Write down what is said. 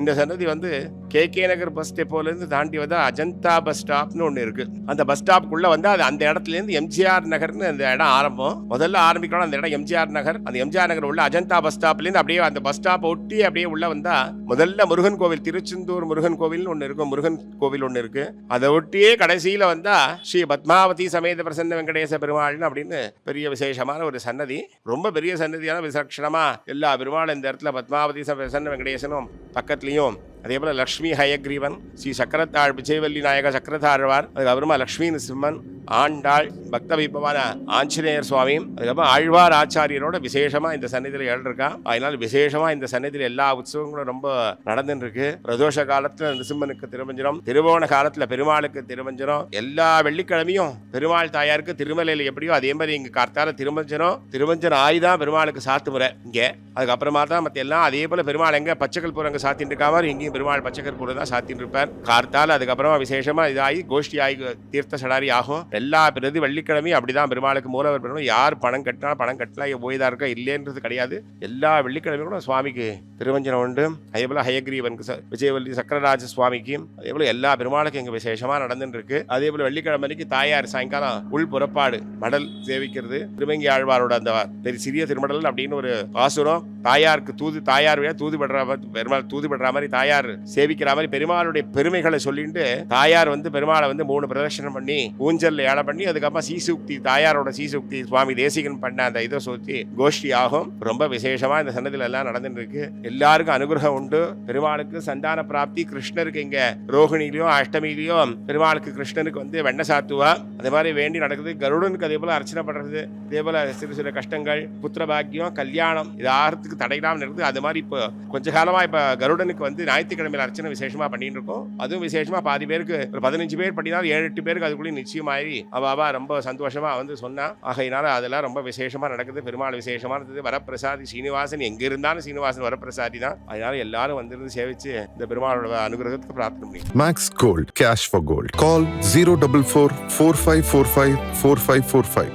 இந்த சன்னதி வந்து கே நகர் பஸ் டெப்போலேருந்து தாண்டி வந்தால் அஜந்தா பஸ் ஸ்டாப்னு ஒன்று இருக்குது. அந்த பஸ் ஸ்டாப்புக்குள்ளே வந்து அது அந்த இடத்துலேருந்து எம்ஜிஆர் நகர்னு அந்த இடம் ஆரம்பம். முதல்ல ஆரம்பிக்கணும் அந்த இடம் எம்ஜிஆர் நகர். அந்த எம்ஜிஆர் நகர் உள்ள அஜந்தா பஸ் ஸ்டாப்லேருந்து அப்படியே அந்த பஸ் ஸ்டாப் ஒட்டி அப்படியே உள்ள வந்தால் முதல்ல முருகன் கோவில், திருச்செந்தூர் முருகன் கோவில்னு ஒன்று இருக்கும். முருகன் கோவில் ஒன்று இருக்குது. அதை ஒட்டியே கடைசியில் வந்தால் ஸ்ரீ பத்மாவதி சமேத பிரசன்ன வெங்கடேச பெருமாள்னு அப்படின்னு பெரிய விசேஷமான ஒரு சன்னதி. ரொம்ப பெரிய சன்னதியான விசலட்சணமாக எல்லா பெருமாளும் இந்த இடத்துல பத்மாவதி பிரசன்ன வெங்கடேசனும் பக்கத்துலேயும், அதே போல் லக்ஷ்மி ஹயக்ரீவன், ஸ்ரீ சக்கரத்தாழ் விஜயவல்லி நாயக சக்கரத்தாழ்வார், அதுக்கப்புறமா லக்ஷ்மி நிசிம்மன், ஆண்டாள், பக்த வைபவான ஆஞ்சநேயர் சுவாமியும், அதுக்கப்புறம் ஆழ்வார் ஆச்சாரியரோட விசேஷமாக இந்த சன்னதியில் எழுதிருக்கா. அதனால விசேஷமாக இந்த சன்னதியில் எல்லா உற்சவங்களும் ரொம்ப நடந்துட்டு இருக்கு. பிரதோஷ காலத்தில் நிசிம்மனுக்கு திருமஞ்சனம், திருவோண காலத்தில் பெருமாளுக்கு திருமஞ்சனம், எல்லா வெள்ளிக்கிழமையும் பெருமாள் தாயாருக்கு திருமலையில் எப்படியோ அதே மாதிரி இங்கே கார்த்தால திருமஞ்சனம் ஆயுதான் பெருமாளுக்கு சாத்து முறை இங்கே. அதுக்கப்புறமா தான் மற்ற எல்லாம் அதே போல் பெருமாள் எங்கே பச்சைக்கற்பூரம் அங்கே சாத்தின்னு இருக்கா மாதிரி இங்கேயும் பெருமாள் பச்சைக்கற்பூரம் தான் சாத்தின்னு இருப்பார். கார்த்தால் அதுக்கப்புறமா விசேஷமாக இதாகி கோஷ்டி ஆகி தீர்த்த சடாரி ஆகும். எல்லா பிரதி வெள்ளிக்கிழமையும் அப்படிதான் பெருமாளுக்கு மூலவர் பெருமாள் யார் பணம் கட்டினா பணம் கட்டலாம் போய்தான் இருக்கா இல்லைன்றது கிடையாது. எல்லா வெள்ளிக்கிழமையும் கூட சுவாமிக்கு திருவஞ்சனம் உண்டு. அதே போல் ஹயக்ரீவனுக்கு விஜயவல்லி சக்கரராஜ சுவாமிக்கும் அதே போல் எல்லா பெருமாளுக்கும் இங்கே விசேஷமாக நடந்துட்டு இருக்கு. அதே போல் வெள்ளிக்கிழமைக்கு தாயார் சாயங்காலம் உள் புறப்பாடு மடல் சேவிக்கிறது. திருமங்கி ஆழ்வாரோட அந்த சிறிய திருமடல் அப்படின்னு ஒரு பாசுரம். தாயாருக்கு தாயார் தூது படுற பெருமாள் தூது படுற மாதிரி தாயார் சேவிக்கிற மாதிரி பெருமாளுடைய பெருமைகளை சொல்லிட்டு தாயார் வந்து பெருமாளை வந்து 3 பிரதட்சணம் பண்ணி ஊஞ்சல் ஏழை பண்ணி அதுக்கப்புறம் சீசுக்தி தாயாரோட சீசுக்தி சுவாமி தேசிகன் பண்ண அந்த இதை சுத்தி கோஷ்டி ஆகும். ரொம்ப விசேஷமா இந்த சன்னதியில எல்லாம் நடந்துட்டு இருக்கு. எல்லாருக்கும் அனுகிரகம் உண்டு. பெருமாளுக்கு சந்தான பிராப்தி. கிருஷ்ணருக்கு இங்க ரோகிணிலையும் அஷ்டமிலையும் பெருமாளுக்கு கிருஷ்ணனுக்கு வந்து வெண்ணெய் சாத்துவா. அதே மாதிரி வேண்டி நடக்குது. கருடனுக்கு அதே போல அர்ச்சனை பண்றது. அதே போல சிறு கஷ்டங்கள், புத்திர பாக்கியம், கல்யாணம் இது ஆகிறதுக்கு தடையில்லாம இருக்குது. அது மாதிரி இப்போ கொஞ்ச காலமா இப்ப கருடனுக்கு வந்து ஞாயிற்றுக்கிழமையில அர்ச்சனை விசேஷமா பண்ணிட்டு இருக்கோம். அதுவும் விசேஷமா பாதி பேருக்கு ஒரு 15 பேர் பண்ணினால் 7-8 பேருக்கு அதுக்குள்ளே நிச்சயமாயி அவ ரொம்ப சந்தோஷமா வந்து சொன்னா. ஆகையினால அதெல்லாம் ரொம்ப விசேஷமா நடக்குது. பெருமாள் விசேஷமா இருந்தது. வரப்பிரசாதி சீனிவாசன் எங்க இருந்தாலும் சீனிவாசன் வரப்பிரசாதி தான். அதனால எல்லாரும் வந்து சேவிச்சு இந்த பெருமாளோட அனுகிரகத்துக்கு பிரார்த்தனை பண்ணி. Max Gold, cash for gold. Call 044 4545 4545.